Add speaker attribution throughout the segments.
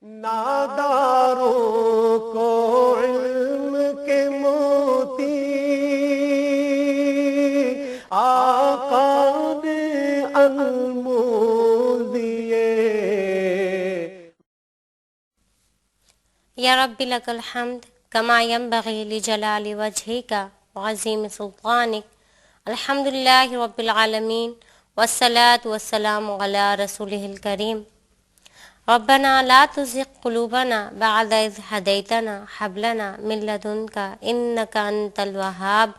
Speaker 1: ناداروں کو علم کے موتی آقا نے انمول دیے۔
Speaker 2: یا رب لک الحمد کما ینبغی لجلال وجہک وعظیم سلطانک۔ الحمد للہ رب العالمین والصلاة والسلام علی رسولہ الکریم۔ ربنا لا تزغ قلوبنا بعد اذ ہدیتنا ہب لنا من لدنک انک انت الوہاب۔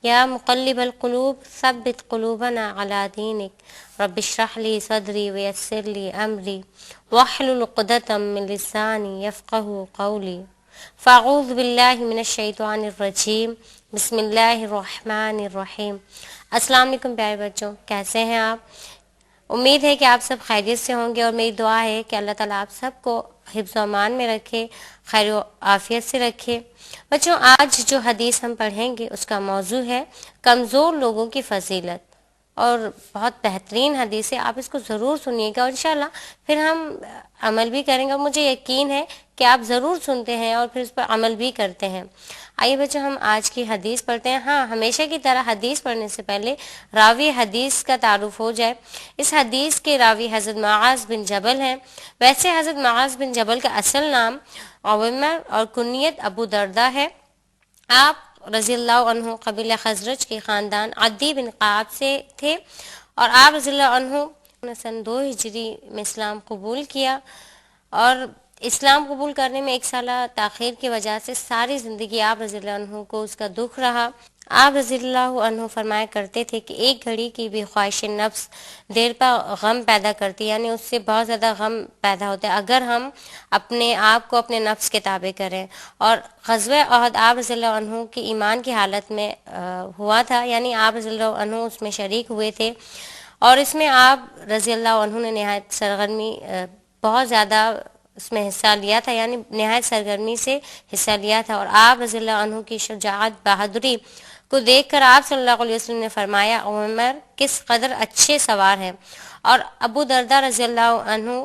Speaker 2: یا مقلب القلوب ثبت قلوبنا علی دینک۔ رب اشرح لی صدری ویسر لی امری واحلل عقدۃ من لسانی یفقہوا قولی۔ فاعوذ باللہ من الشیطان الرجیم، بسم اللہ الرحمن الرحیم۔ السلام علیکم پیارے بچوں، کیسے ہیں آپ؟ امید ہے کہ آپ سب خیریت سے ہوں گے، اور میری دعا ہے کہ اللہ تعالیٰ آپ سب کو حفظ و امان میں رکھے، خیر و عافیت سے رکھے۔ بچوں، آج جو حدیث ہم پڑھیں گے اس کا موضوع ہے کمزور لوگوں کی فضیلت، اور بہت بہترین حدیث ہے، آپ اس کو ضرور سنیے گا، اور انشاءاللہ پھر ہم عمل بھی کریں گے، اور مجھے یقین ہے کہ آپ ضرور سنتے ہیں اور پھر اس پر عمل بھی کرتے ہیں۔ آئیے بچوں، ہم آج کی حدیث پڑھتے ہیں۔ ہاں، ہمیشہ کی طرح حدیث پڑھنے سے پہلے راوی حدیث کا تعارف ہو جائے۔ اس حدیث کے راوی حضرت معاذ بن جبل ہیں۔ ویسے حضرت معاذ بن جبل کا اصل نام عویمر اور کنیت ابو دردہ ہے۔ آپ رضی اللہ عنہ قبیلہ خزرج کے خاندان عدی بن قعب سے تھے، اور آپ رضی اللہ عنہ نے سن 2 ہجری میں اسلام قبول کیا، اور اسلام قبول کرنے میں 1 سالہ تاخیر کی وجہ سے ساری زندگی آپ رضی اللہ عنہ کو اس کا دکھ رہا۔ آپ رضی اللہ عنہ فرمایا کرتے تھے کہ ایک گھڑی کی بھی خواہش نفس دیر پر غم پیدا کرتی، یعنی اس سے بہت زیادہ غم پیدا ہوتا ہے اگر ہم اپنے آپ کو اپنے نفس کے تابع کریں۔ اور غزوہ احد آپ رضی اللہ عنہ کی ایمان کی حالت میں ہوا تھا، یعنی آپ رضی اللہ عنہ اس میں شریک ہوئے تھے، اور اس میں آپ رضی اللہ عنہ نے نہایت سرگرمی بہت زیادہ اس میں حصہ لیا تھا، یعنی نہایت سرگرمی سے حصہ لیا تھا، اور آپ رضی اللہ عنہ کی شجاعت بہادری کو دیکھ کر آپ صلی اللہ علیہ وسلم نے فرمایا عمر کس قدر اچھے سوار ہیں۔ اور ابو دردہ رضی اللہ عنہ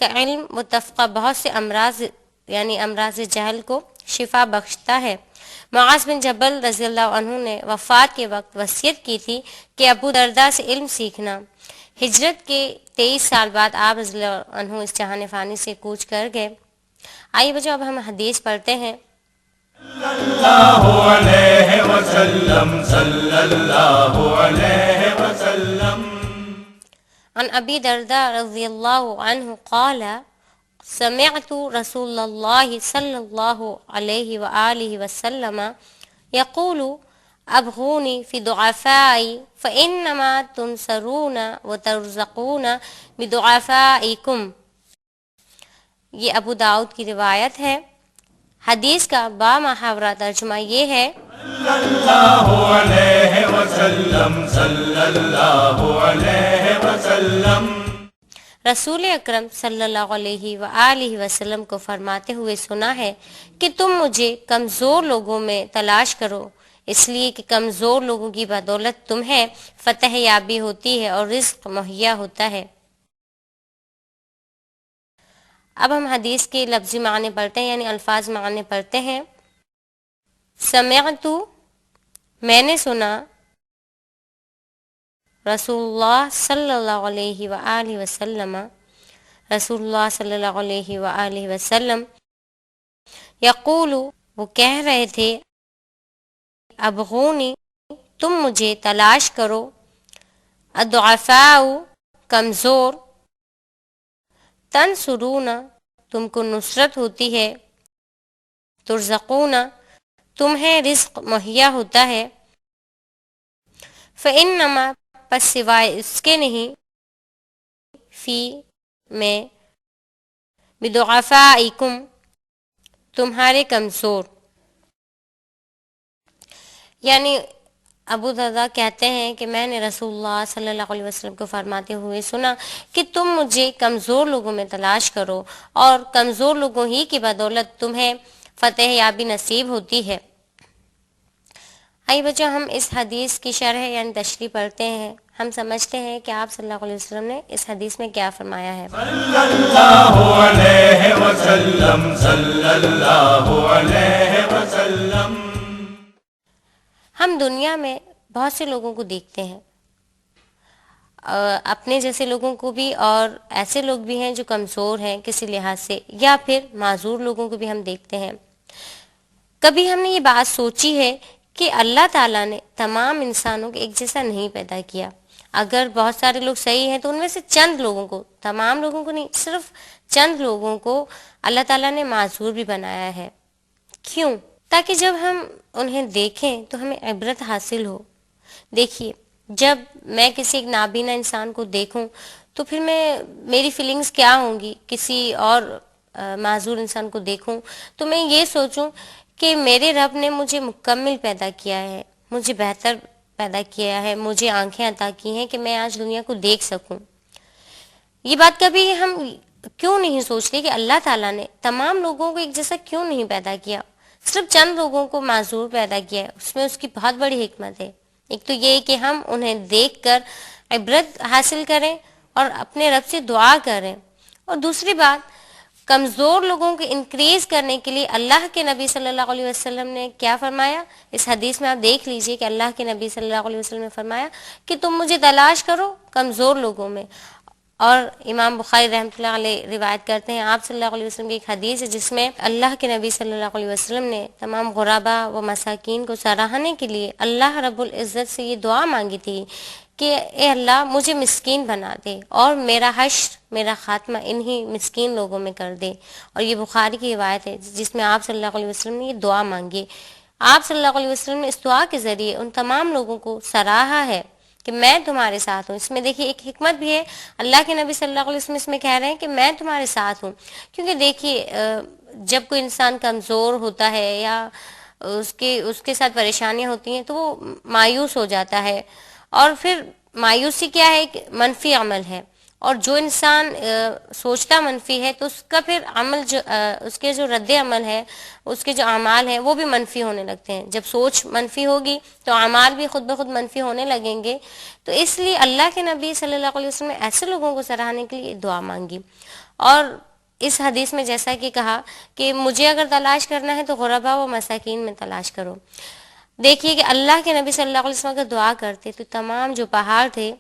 Speaker 2: کا علم متفقہ بہت سے امراض، یعنی امراض جہل کو شفا بخشتا ہے۔ معاذ بن جبل رضی اللہ عنہ نے وفات کے وقت وصیت کی تھی کہ ابو دردہ سے علم سیکھنا۔ ہجرت کے 23 سال بعد آپ رضی اللہ عنہ اس جہان فانی سے کوچ کر گئے۔ آئیے بچوں، اب ہم حدیث پڑھتے ہیں۔
Speaker 3: اللہ علیہ وسلم صلی اللہ علیہ وسلم۔
Speaker 2: عن ابی دردہ رضی اللہ عنہ قال سمعت رسول اللہ صلی اللہ علیہ وآلہ وسلم یقول ابغونی فی دعفائی فانما تنصرون وترزقون بدعفائکم۔ یہ ابو داؤد کی روایت ہے۔ حدیث کا بامحاورہ ترجمہ یہ ہے،
Speaker 3: صلی اللہ علیہ وسلم صلی اللہ علیہ وسلم۔
Speaker 2: رسول اکرم صلی اللہ علیہ وآلہ وسلم کو فرماتے ہوئے سنا ہے کہ تم مجھے کمزور لوگوں میں تلاش کرو، اس لیے کہ کمزور لوگوں کی بدولت تمہیں فتح یابی ہوتی ہے اور رزق مہیا ہوتا ہے۔ اب ہم حدیث کے لفظی معنی پڑھتے ہیں، یعنی الفاظ معنی پڑھتے ہیں۔ سمعت، میں نے سنا، رسول اللہ صلی اللہ علیہ وآلہ وسلم، رسول اللہ صلی اللہ علیہ وآلہ وسلم، یقول، وہ کہہ رہے تھے، ابغونی، تم مجھے تلاش کرو، الضعفاء، کمزور، تنصرون، تم کو نصرت ہوتی ہے، ترزقون، تمہیں رزق مہیا ہوتا ہے، فإنما، پس سوائے اس کے نہیں، فی، میں، بدعفائکم، تمہارے کمزور، یعنی ابو دردہ کہتے ہیں کہ میں نے رسول اللہ صلی اللہ علیہ وسلم کو فرماتے ہوئے سنا کہ تم مجھے کمزور لوگوں میں تلاش کرو، اور کمزور لوگوں ہی کی بدولت تمہیں فتح یابی نصیب ہوتی ہے۔ آئیے بچوں، ہم اس حدیث کی شرح یعنی تشریح پڑھتے ہیں۔ ہم سمجھتے ہیں کہ آپ صلی اللہ علیہ وسلم نے اس حدیث میں کیا فرمایا ہے۔
Speaker 3: صلی اللہ علیہ وسلم۔ وسلم صلی اللہ علیہ وسلم.
Speaker 2: ہم دنیا میں بہت سے لوگوں کو دیکھتے ہیں، اپنے جیسے لوگوں کو بھی، اور ایسے لوگ بھی ہیں جو کمزور ہیں کسی لحاظ سے، یا پھر معذور لوگوں کو بھی ہم دیکھتے ہیں. کبھی ہم نے یہ بات سوچی ہے کہ اللہ تعالیٰ نے تمام انسانوں کو ایک جیسا نہیں پیدا کیا؟ اگر بہت سارے لوگ صحیح ہیں تو ان میں سے چند لوگوں کو، تمام لوگوں کو نہیں، صرف چند لوگوں کو اللہ تعالیٰ نے معذور بھی بنایا ہے. کیوں؟ تاکہ جب ہم انہیں دیکھیں تو ہمیں عبرت حاصل ہو. دیکھیے، جب میں کسی ایک نابینا انسان کو دیکھوں تو پھر میری فیلنگز کیا ہوں گی؟ کسی اور معذور انسان کو دیکھوں تو میں یہ سوچوں کہ میرے رب نے مجھے مکمل پیدا کیا ہے، مجھے بہتر پیدا کیا ہے، مجھے آنکھیں عطا کی ہیں کہ میں آج دنیا کو دیکھ سکوں. یہ بات کبھی ہم کیوں نہیں سوچتے کہ اللہ تعالیٰ نے تمام لوگوں کو ایک جیسا کیوں نہیں پیدا کیا، صرف چند لوگوں کو معذور پیدا کیا ہے؟ اس میں اس کی بہت بڑی حکمت ہے. ایک تو یہ کہ ہم انہیں دیکھ کر عبرت حاصل کریں اور اپنے رب سے دعا کریں، اور دوسری بات، کمزور لوگوں کو انکریز کرنے کے لیے اللہ کے نبی صلی اللہ علیہ وسلم نے کیا فرمایا؟ اس حدیث میں آپ دیکھ لیجئے کہ اللہ کے نبی صلی اللہ علیہ وسلم نے فرمایا کہ تم مجھے تلاش کرو کمزور لوگوں میں. اور امام بخاری رحمۃ اللہ علیہ روایت کرتے ہیں، آپ صلی اللہ علیہ وسلم کی ایک حدیث ہے جس میں اللہ کے نبی صلی اللہ علیہ وسلم نے تمام غربا و مساکین کو سراہنے کے لیے اللہ رب العزت سے یہ دعا مانگی تھی کہ اے اللہ مجھے مسکین بنا دے اور میرا حشر، میرا خاتمہ انہی مسکین لوگوں میں کر دے. اور یہ بخاری کی روایت ہے جس میں آپ صلی اللہ علیہ وسلم نے یہ دعا مانگی. آپ صلی اللہ علیہ وسلم نے اس دعا کے ذریعے ان تمام لوگوں کو سراہا ہے کہ میں تمہارے ساتھ ہوں. اس میں دیکھیے ایک حکمت بھی ہے، اللہ کے نبی صلی اللہ علیہ وسلم اس میں کہہ رہے ہیں کہ میں تمہارے ساتھ ہوں. کیونکہ دیکھیے، جب کوئی انسان کمزور ہوتا ہے یا اس کے ساتھ پریشانیاں ہوتی ہیں تو وہ مایوس ہو جاتا ہے، اور پھر مایوسی کیا ہے؟ کہ منفی عمل ہے، اور جو انسان سوچتا منفی ہے تو اس کا پھر عمل اس کے جو رد عمل ہے، اس کے جو اعمال ہیں وہ بھی منفی ہونے لگتے ہیں. جب سوچ منفی ہوگی تو اعمال بھی خود بخود منفی ہونے لگیں گے. تو اس لیے اللہ کے نبی صلی اللہ علیہ وسلم نے ایسے لوگوں کو سراہنے کے لیے دعا مانگی. اور اس حدیث میں جیسا کہ کہا کہ مجھے اگر تلاش کرنا ہے تو غربا و مساکین میں تلاش کرو. دیکھیے کہ اللہ کے نبی صلی اللہ علیہ وسلم اگر دعا کرتے تو تمام جو پہاڑ تھے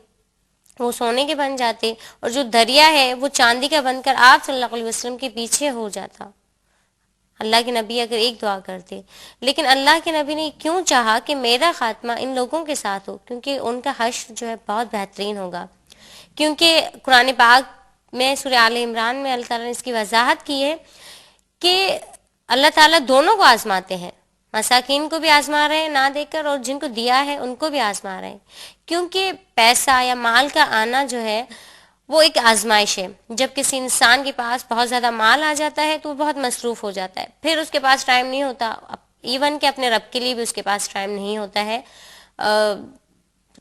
Speaker 2: وہ سونے کے بن جاتے، اور جو دریا ہے وہ چاندی کا بن کر آپ صلی اللہ علیہ وسلم کے پیچھے ہو جاتا، اللہ کے نبی اگر ایک دعا کرتے. لیکن اللہ کے نبی نے کیوں چاہا کہ میرا خاتمہ ان لوگوں کے ساتھ ہو؟ کیونکہ ان کا حشر جو ہے بہت بہترین ہوگا. کیونکہ قرآن پاک میں سورہ آل عمران میں اللہ تعالیٰ نے اس کی وضاحت کی ہے کہ اللہ تعالیٰ دونوں کو آزماتے ہیں، مساکین کو بھی آزما رہے ہیں نہ دیکھ کر، اور جن کو دیا ہے ان کو بھی آزما رہے ہیں. کیونکہ پیسہ یا مال کا آنا جو ہے وہ ایک آزمائش ہے. جب کسی انسان کے پاس بہت زیادہ مال آ جاتا ہے تو وہ بہت مصروف ہو جاتا ہے، پھر اس کے پاس ٹائم نہیں ہوتا، ایون کہ اپنے رب کے لیے بھی اس کے پاس ٹائم نہیں ہوتا ہے.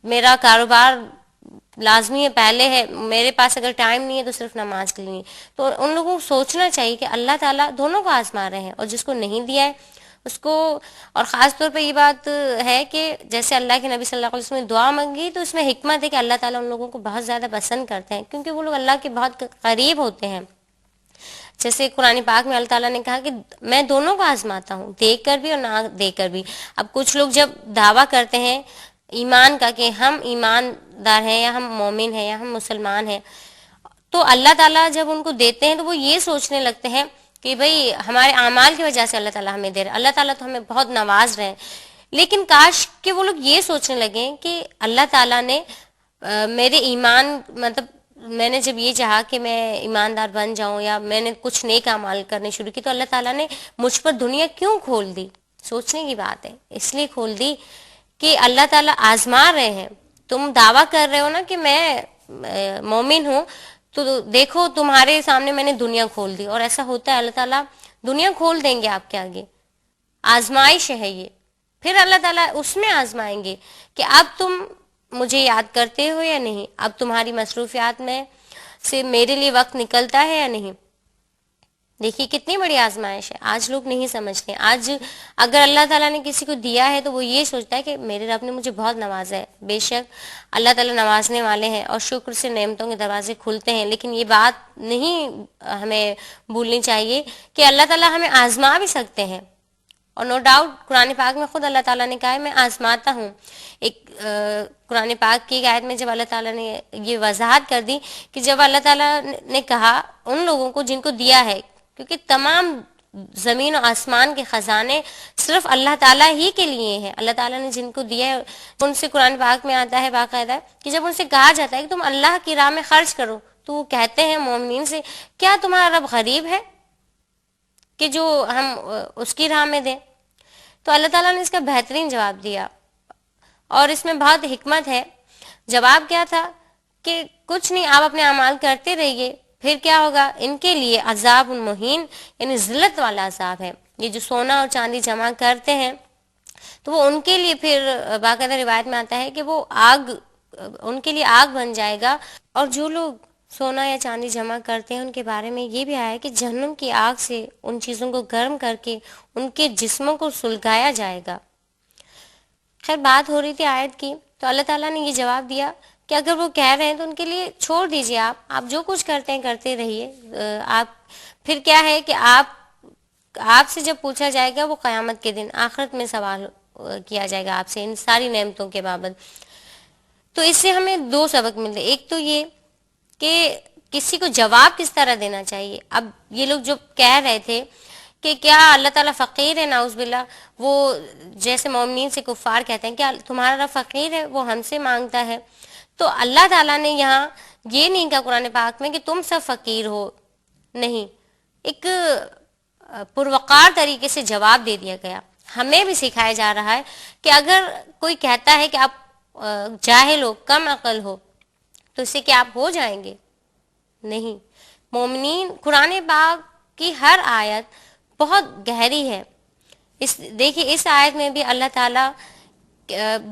Speaker 2: میرا کاروبار لازمی ہے، پہلے ہے، میرے پاس اگر ٹائم نہیں ہے تو صرف نماز کے لیے. تو ان لوگوں کو سوچنا چاہیے کہ اللہ تعالیٰ دونوں کو آزما رہے ہیں، اور جس کو نہیں دیا ہے اس کو. اور خاص طور پہ یہ بات ہے کہ جیسے اللہ کے نبی صلی اللہ علیہ وسلم نے دعا مانگی تو اس میں حکمت ہے کہ اللہ تعالیٰ ان لوگوں کو بہت زیادہ پسند کرتے ہیں، کیونکہ وہ لوگ اللہ کے بہت قریب ہوتے ہیں. جیسے قرآن پاک میں اللہ تعالیٰ نے کہا کہ میں دونوں کو آزماتا ہوں، دیکھ کر بھی اور نہ دیکھ کر بھی. اب کچھ لوگ جب دعویٰ کرتے ہیں ایمان کا کہ ہم ایماندار ہیں یا ہم مومن ہیں یا ہم مسلمان ہیں، تو اللہ تعالیٰ جب ان کو دیتے ہیں تو وہ یہ سوچنے لگتے ہیں کہ بھئی ہمارے اعمال کی وجہ سے اللہ تعالیٰ ہمیں دے رہا ہے، اللہ تعالیٰ تو ہمیں بہت نواز رہے ہیں. لیکن کاش کہ وہ لوگ یہ سوچنے لگیں کہ اللہ تعالیٰ نے میرے ایمان، مطلب میں نے جب یہ چاہا کہ میں ایماندار بن جاؤں یا میں نے کچھ نیک اعمال کرنے شروع کی تو اللہ تعالیٰ نے مجھ پر دنیا کیوں کھول دی؟ سوچنے کی بات ہے. اس لیے کھول دی کہ اللہ تعالیٰ آزما رہے ہیں. تم دعویٰ کر رہے ہو نا کہ میں مومن ہوں، تو دیکھو تمہارے سامنے میں نے دنیا کھول دی. اور ایسا ہوتا ہے، اللہ تعالیٰ دنیا کھول دیں گے آپ کے آگے. آزمائش ہے یہ، پھر اللہ تعالیٰ اس میں آزمائیں گے کہ اب تم مجھے یاد کرتے ہو یا نہیں، اب تمہاری مصروفیات میں سے میرے لیے وقت نکلتا ہے یا نہیں. دیکھیے کتنی بڑی آزمائش ہے، آج لوگ نہیں سمجھتے. آج اگر اللہ تعالیٰ نے کسی کو دیا ہے تو وہ یہ سوچتا ہے کہ میرے رب نے مجھے بہت نوازا ہے. بے شک اللہ تعالیٰ نوازنے والے ہیں اور شکر سے نعمتوں کے دروازے کھلتے ہیں، لیکن یہ بات نہیں ہمیں بھولنی چاہیے کہ اللہ تعالیٰ ہمیں آزما بھی سکتے ہیں. اور نو ڈاؤٹ قرآن پاک میں خود اللہ تعالیٰ نے کہا ہے میں آزماتا ہوں. ایک قرآن پاک کی آیت میں جب اللہ تعالیٰ نے یہ وضاحت کر دی کہ جب اللہ تعالیٰ نے کہا ان لوگوں کو جن کو دیا ہے، کیونکہ تمام زمین و آسمان کے خزانے صرف اللہ تعالیٰ ہی کے لیے ہیں، اللہ تعالیٰ نے جن کو دیا ہے ان سے قرآن پاک میں آتا ہے باقاعدہ کہ جب ان سے کہا جاتا ہے کہ تم اللہ کی راہ میں خرچ کرو تو وہ کہتے ہیں مومنین سے کیا تمہارا رب غریب ہے کہ جو ہم اس کی راہ میں دیں. تو اللہ تعالیٰ نے اس کا بہترین جواب دیا اور اس میں بہت حکمت ہے. جواب کیا تھا کہ کچھ نہیں، آپ اپنے اعمال کرتے رہیے، پھر کیا ہوگا، ان کے لیے عذاب المہین یعنی ذلت والا عذاب ہے. یہ جو سونا اور چاندی جمع کرتے ہیں تو وہ ان کے لیے پھر باقاعدہ روایت میں آتا ہے کہ وہ آگ ان کے لیے آگ بن جائے گا. اور جو لوگ سونا یا چاندی جمع کرتے ہیں ان کے بارے میں یہ بھی آیا ہے کہ جہنم کی آگ سے ان چیزوں کو گرم کر کے ان کے جسموں کو سلگایا جائے گا. خیر بات ہو رہی تھی آیت کی، تو اللہ تعالیٰ نے یہ جواب دیا کہ اگر وہ کہہ رہے ہیں تو ان کے لیے چھوڑ دیجئے، آپ جو کچھ کرتے ہیں کرتے رہیے. آپ پھر کیا ہے کہ آپ سے جب پوچھا جائے گا وہ قیامت کے دن آخرت میں سوال کیا جائے گا آپ سے ان ساری نعمتوں کے بابت. تو اس سے ہمیں دو سبق ملتے، ایک تو یہ کہ کسی کو جواب کس طرح دینا چاہیے. اب یہ لوگ جو کہہ رہے تھے کہ کیا اللہ تعالیٰ فقیر ہے، نعوذ باللہ، وہ جیسے مومنین سے کفار کہتے ہیں کیا تمہارا رب فقیر ہے، وہ ہم سے مانگتا ہے. تو اللہ تعالیٰ نے یہاں یہ نہیں کہا قرآن پاک میں کہ تم سب فقیر ہو، نہیں، ایک پروقار طریقے سے جواب دے دیا گیا. ہمیں بھی سکھایا جا رہا ہے کہ اگر کوئی کہتا ہے کہ آپ جاہل ہو، کم عقل ہو، تو اس سے کیا آپ ہو جائیں گے؟ نہیں. مومنین، قرآن پاک کی ہر آیت بہت گہری ہے. دیکھیے اس آیت میں بھی اللہ تعالیٰ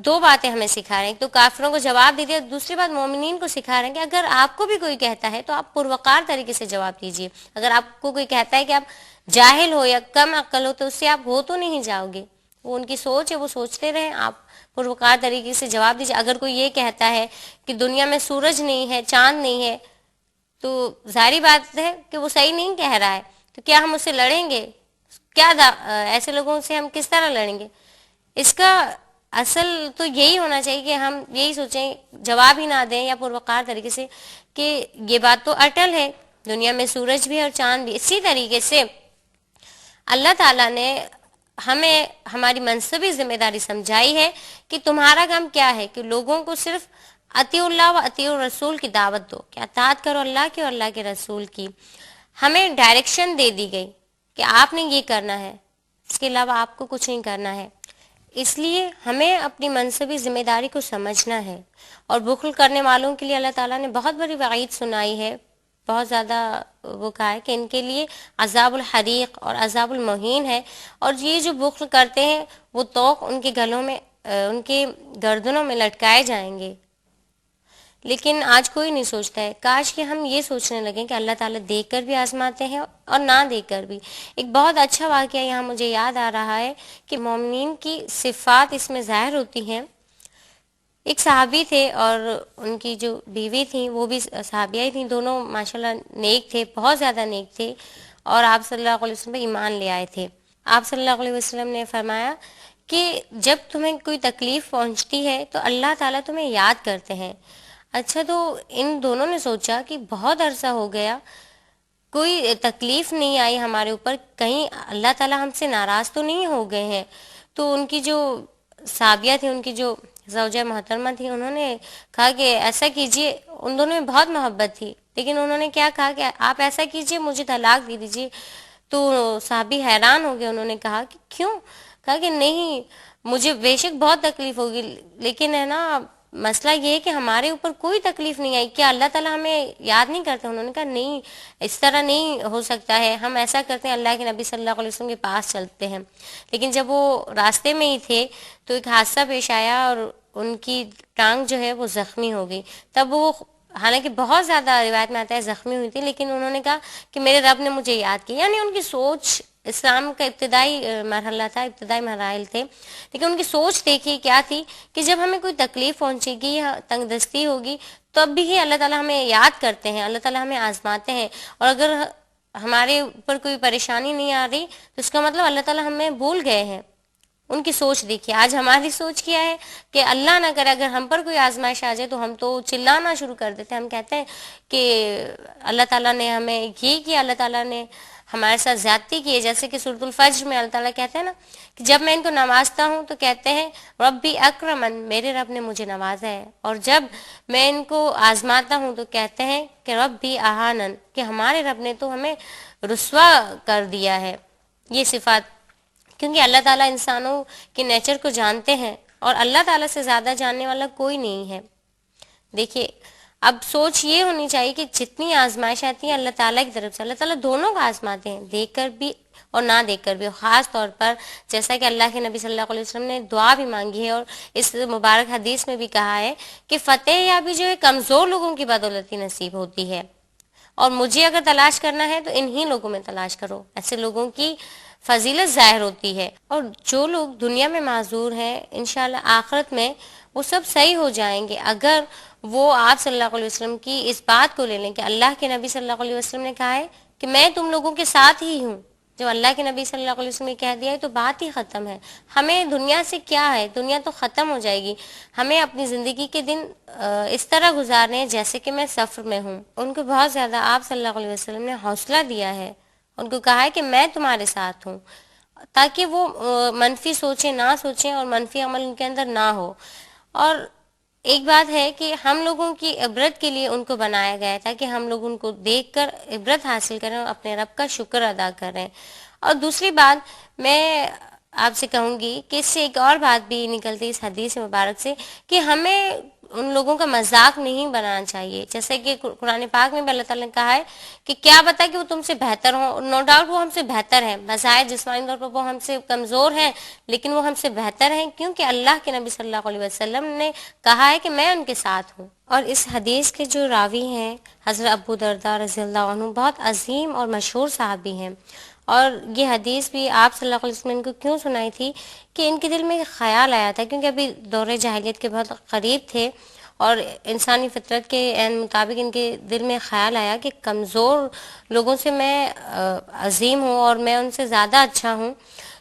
Speaker 2: دو باتیں ہمیں سکھا رہے ہیں، تو کافروں کو جواب دے دیا، دوسری بات مومنین کو سکھا رہے ہیں کہ اگر آپ کو بھی کوئی کہتا ہے تو آپ پروقار طریقے سے جواب دیجیے. اگر آپ کو کوئی کہتا ہے کہ آپ جاہل ہو یا کم عقل ہو تو اس سے آپ ہو تو نہیں جاؤ گے. وہ ان کی سوچ ہے، وہ سوچتے رہیں، آپ پروقار طریقے سے جواب دیجیے. اگر کوئی یہ کہتا ہے کہ دنیا میں سورج نہیں ہے، چاند نہیں ہے، تو ظاہری بات ہے کہ وہ صحیح نہیں کہہ رہا ہے. تو کیا ہم اس سے لڑیں گے؟ کیا ایسے لوگوں سے ہم کس طرح لڑیں گے؟ اس کا اصل تو یہی ہونا چاہیے کہ ہم یہی سوچیں، جواب ہی نہ دیں یا پروقار طریقے سے کہ یہ بات تو اٹل ہے، دنیا میں سورج بھی اور چاند بھی. اسی طریقے سے اللہ تعالیٰ نے ہمیں ہماری منصبی ذمہ داری سمجھائی ہے کہ تمہارا کام کیا ہے کہ لوگوں کو صرف اطیع اللہ و اطیع الرسول کی دعوت دو، کہ اطاعت کرو اللہ کی اور اللہ کے رسول کی. ہمیں ڈائریکشن دے دی گئی کہ آپ نے یہ کرنا ہے، اس کے علاوہ آپ کو کچھ نہیں کرنا ہے. اس لیے ہمیں اپنی منصبی ذمہ داری کو سمجھنا ہے. اور بخل کرنے والوں کے لیے اللہ تعالیٰ نے بہت بڑی وعید سنائی ہے، بہت زیادہ وہ کہا ہے کہ ان کے لیے عذاب الحریق اور عذاب المہین ہے. اور یہ جو بخل کرتے ہیں وہ طوق ان کے گلوں میں، ان کے گردنوں میں لٹکائے جائیں گے. لیکن آج کوئی نہیں سوچتا ہے. کاش کہ ہم یہ سوچنے لگیں کہ اللہ تعالیٰ دیکھ کر بھی آزماتے ہیں اور نہ دیکھ کر بھی. ایک بہت اچھا واقعہ یہاں مجھے یاد آ رہا ہے کہ مومنین کی صفات اس میں ظاہر ہوتی ہیں. ایک صحابی تھے اور ان کی جو بیوی تھیں وہ بھی صحابیہ ہی تھیں، دونوں ماشاءاللہ نیک تھے، بہت زیادہ نیک تھے، اور آپ صلی اللہ علیہ وسلم پہ ایمان لے آئے تھے. آپ صلی اللہ علیہ وسلم نے فرمایا کہ جب تمہیں کوئی تکلیف پہنچتی ہے تو اللہ تعالیٰ تمہیں یاد کرتے ہیں. اچھا، تو ان دونوں نے سوچا کہ بہت عرصہ ہو گیا، کوئی تکلیف نہیں آئی ہمارے اوپر، کہیں اللہ تعالیٰ ہم سے ناراض تو نہیں ہو گئے ہیں. تو ان کی جو صحابیہ تھی، ان کی جو زوجہ محترمہ تھی، انہوں نے کہا کہ ایسا کیجئے. ان دونوں میں بہت محبت تھی، لیکن انہوں نے کیا کہا کہ آپ ایسا کیجئے، مجھے طلاق دے دیجئے. تو صحابی حیران ہو گئے، انہوں نے کہا کہ کیوں؟ کہا کہ نہیں، مجھے بے شک بہت تکلیف ہوگی، لیکن ہے نا مسئلہ یہ ہے کہ ہمارے اوپر کوئی تکلیف نہیں آئی، کیا اللہ تعالیٰ ہمیں یاد نہیں کرتے؟ انہوں نے کہا نہیں، اس طرح نہیں ہو سکتا ہے، ہم ایسا کرتے ہیں، اللہ کے نبی صلی اللہ علیہ وسلم کے پاس چلتے ہیں. لیکن جب وہ راستے میں ہی تھے تو ایک حادثہ پیش آیا اور ان کی ٹانگ جو ہے وہ زخمی ہو گئی. تب وہ حالانکہ بہت زیادہ روایت میں آتا ہے زخمی ہوئی تھی، لیکن انہوں نے کہا کہ میرے رب نے مجھے یاد کیا. یعنی ان کی سوچ، اسلام کا ابتدائی مرحلہ تھا، ابتدائی مراحل تھے، لیکن ان کی سوچ دیکھیے کیا تھی کہ جب ہمیں کوئی تکلیف پہنچے گی یا تنگ دستی ہوگی تو اب بھی اللہ تعالیٰ ہمیں یاد کرتے ہیں، اللہ تعالیٰ ہمیں آزماتے ہیں. اور اگر ہمارے اوپر کوئی پریشانی نہیں آ رہی تو اس کا مطلب اللہ تعالیٰ ہمیں بھول گئے ہیں. ان کی سوچ دیکھیے. آج ہماری سوچ کیا ہے کہ اللہ نہ کرے اگر ہم پر کوئی آزمائش آ جائے تو ہم تو چلانا شروع کر دیتے ہیں. ہم کہتے ہیں کہ اللہ تعالیٰ نے ہمیں یہ کیا، اللہ تعالیٰ نے ہمارے ساتھ زیادتی کی ہے. جیسے کہ سورۃ الفجر میں اللہ تعالیٰ کہتے ہیں نا کہ جب میں ان کو نوازتا ہوں تو کہتے ہیں ربی اکرمن، میرے رب نے مجھے نوازا ہے. اور جب میں ان کو آزماتا ہوں تو کہتے ہیں کہ ربی اہانن، کہ ہمارے رب نے تو ہمیں رسوا کر دیا ہے. یہ صفات، کیونکہ اللہ تعالیٰ انسانوں کے نیچر کو جانتے ہیں اور اللہ تعالیٰ سے زیادہ جاننے والا کوئی نہیں ہے. دیکھیے اب سوچ یہ ہونی چاہیے کہ جتنی آزمائش آتی ہیں اللہ تعالیٰ کی طرف سے، اللہ تعالیٰ دونوں کو آزماتے ہیں، دیکھ کر بھی اور نہ دیکھ کر بھی. خاص طور پر جیسا کہ اللہ کے نبی صلی اللہ علیہ وسلم نے دعا بھی مانگی ہے اور اس مبارک حدیث میں بھی کہا ہے کہ فتح یابی جو ہے کمزور لوگوں کی بدولتی نصیب ہوتی ہے، اور مجھے اگر تلاش کرنا ہے تو انہی لوگوں میں تلاش کرو. ایسے لوگوں کی فضیلت ظاہر ہوتی ہے. اور جو لوگ دنیا میں معذور ہیں انشاءاللہ آخرت میں وہ سب صحیح ہو جائیں گے اگر وہ آپ صلی اللہ علیہ وسلم کی اس بات کو لے لیں کہ اللہ کے نبی صلی اللہ علیہ وسلم نے کہا ہے کہ میں تم لوگوں کے ساتھ ہی ہوں. جب اللہ کے نبی صلی اللہ علیہ وسلم نے کہہ دیا ہے تو بات ہی ختم ہے. ہمیں دنیا سے کیا ہے، دنیا تو ختم ہو جائے گی. ہمیں اپنی زندگی کے دن اس طرح گزارنے ہیں جیسے کہ میں سفر میں ہوں. ان کو بہت زیادہ آپ صلی اللہ علیہ وسلم نے حوصلہ دیا ہے، ان کو کہا ہے کہ میں تمہارے ساتھ ہوں، تاکہ وہ منفی سوچیں نہ سوچیں اور منفی عمل ان کے اندر نہ ہو. اور ایک بات ہے کہ ہم لوگوں کی عبرت کے لیے ان کو بنایا گیا ہے تاکہ ہم لوگ ان کو دیکھ کر عبرت حاصل کریں اور اپنے رب کا شکر ادا کریں. اور دوسری بات میں آپ سے کہوں گی کہ اس سے ایک اور بات بھی نکلتی اس حدیث مبارک سے کہ ہمیں ان لوگوں کا مذاق نہیں بنانا چاہیے. جیسے کہ قرآن پاک میں بھی اللہ تعالیٰ نے کہا ہے کہ کیا بتا کہ وہ تم سے بہتر ہوں. نو ڈاؤٹ وہ ہم سے بہتر ہیں، بظاہر جسمانی طور پر وہ ہم سے کمزور ہیں لیکن وہ ہم سے بہتر ہیں، کیونکہ اللہ کے نبی صلی اللہ علیہ وسلم نے کہا ہے کہ میں ان کے ساتھ ہوں. اور اس حدیث کے جو راوی ہیں حضرت ابو درداء رضی اللہ عنہ بہت عظیم اور مشہور صحابی ہیں. اور یہ حدیث بھی آپ صلی اللہ علیہ وسلم نے ان کو کیوں سنائی تھی کہ ان کے دل میں خیال آیا تھا، کیونکہ ابھی دور جاہلیت کے بہت قریب تھے اور انسانی فطرت کے عین مطابق ان کے دل میں خیال آیا کہ کمزور لوگوں سے میں عظیم ہوں اور میں ان سے زیادہ اچھا ہوں.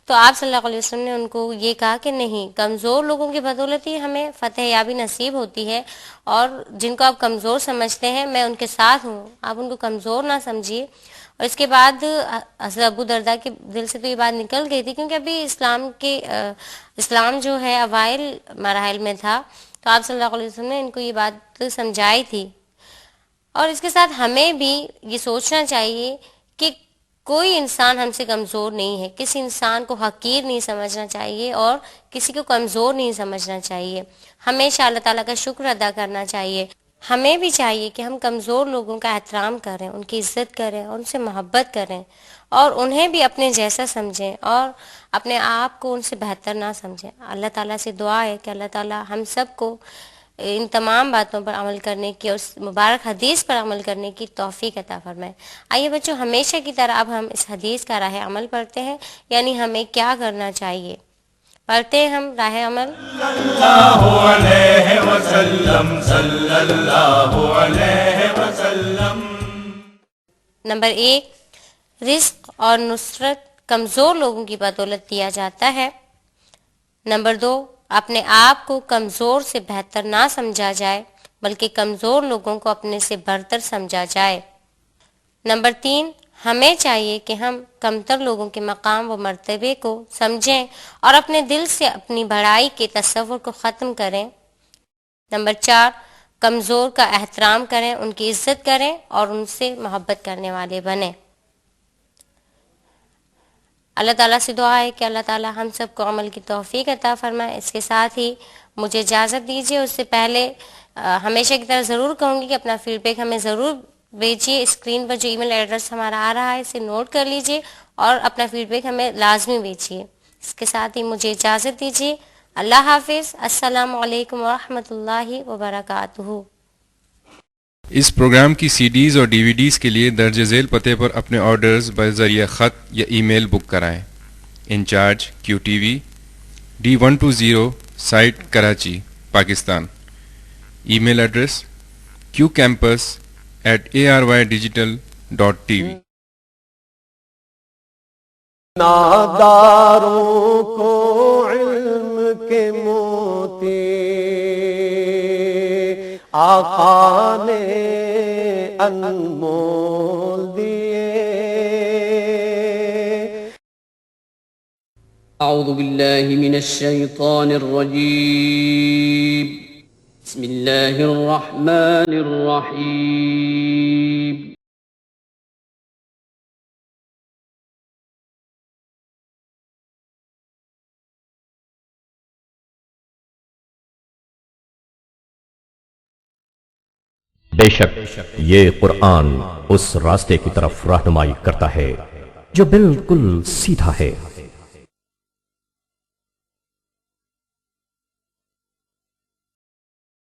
Speaker 2: تو آپ صلی اللہ علیہ وسلم نے ان کو یہ کہا کہ نہیں، کمزور لوگوں کی بدولت ہی ہمیں فتح یابی نصیب ہوتی ہے، اور جن کو آپ کمزور سمجھتے ہیں میں ان کے ساتھ ہوں، آپ ان کو کمزور نہ سمجھیے. اور اس کے بعد حضرت ابو درداء کے دل سے تو یہ بات نکل گئی تھی، کیونکہ ابھی اسلام جو ہے اوائل مراحل میں تھا، تو آپ صلی اللہ علیہ وسلم نے ان کو یہ بات سمجھائی تھی. اور اس کے ساتھ ہمیں بھی یہ سوچنا چاہیے کہ کوئی انسان ہم سے کمزور نہیں ہے، کسی انسان کو حقیر نہیں سمجھنا چاہیے اور کسی کو کمزور نہیں سمجھنا چاہیے. ہمیشہ اللہ تعالیٰ کا شکر ادا کرنا چاہیے. ہمیں بھی چاہیے کہ ہم کمزور لوگوں کا احترام کریں، ان کی عزت کریں، ان سے محبت کریں اور انہیں بھی اپنے جیسا سمجھیں اور اپنے آپ کو ان سے بہتر نہ سمجھیں. اللہ تعالیٰ سے دعا ہے کہ اللہ تعالیٰ ہم سب کو ان تمام باتوں پر عمل کرنے کی اور اس مبارک حدیث پر عمل کرنے کی توفیق عطا فرمائے. آئیے بچوں، ہمیشہ کی طرح اب ہم اس حدیث کا راہ عمل پڑھتے ہیں، یعنی ہمیں کیا کرنا چاہیے. پڑھتے ہیں ہم راہ عمل.
Speaker 3: اللہ علیہ وسلم صلی اللہ علیہ وسلم.
Speaker 2: نمبر 1، رزق اور نصرت کمزور لوگوں کی بدولت دیا جاتا ہے. نمبر 2، اپنے آپ کو کمزور سے بہتر نہ سمجھا جائے بلکہ کمزور لوگوں کو اپنے سے برتر سمجھا جائے. نمبر 3، ہمیں چاہیے کہ ہم کمتر لوگوں کے مقام و مرتبے کو سمجھیں اور اپنے دل سے اپنی بڑائی کے تصور کو ختم کریں. نمبر 4، کمزور کا احترام کریں، ان کی عزت کریں اور ان سے محبت کرنے والے بنیں. اللہ تعالیٰ سے دعا ہے کہ اللہ تعالیٰ ہم سب کو عمل کی توفیق عطا فرمائے. اس کے ساتھ ہی مجھے اجازت دیجیے. اس سے پہلے ہمیشہ کی طرح ضرور کہوں گی کہ اپنا فیڈ بیک ہمیں ضرور بھیجیے. اسکرین پر جو ای میل ایڈریس ہمارا آ رہا ہے اسے نوٹ کر لیجیے اور اپنا فیڈ بیک ہمیں لازمی بھیجیے. اس کے ساتھ ہی مجھے اجازت دیجیے. اللہ حافظ. السلام علیکم ورحمۃ اللہ وبرکاتہ.
Speaker 4: اس پروگرام کی سی ڈیز اور ڈی وی ڈیز کے لیے درج ذیل پتے پر اپنے آرڈرز بذریعہ خط یا ای میل بک کرائیں. Incharge QTV D120 site Karachi Pakistan. Email address qcampus@arydigital.tv.
Speaker 1: ناداروں کو علم کے موتی آقا نے انمول دیے.
Speaker 5: اعوذ باللہ من الشیطان الرجیم. بسم اللہ الرحمن الرحیم.
Speaker 6: بے شک یہ قرآن اس راستے کی طرف رہنمائی کرتا ہے جو بالکل سیدھا ہے.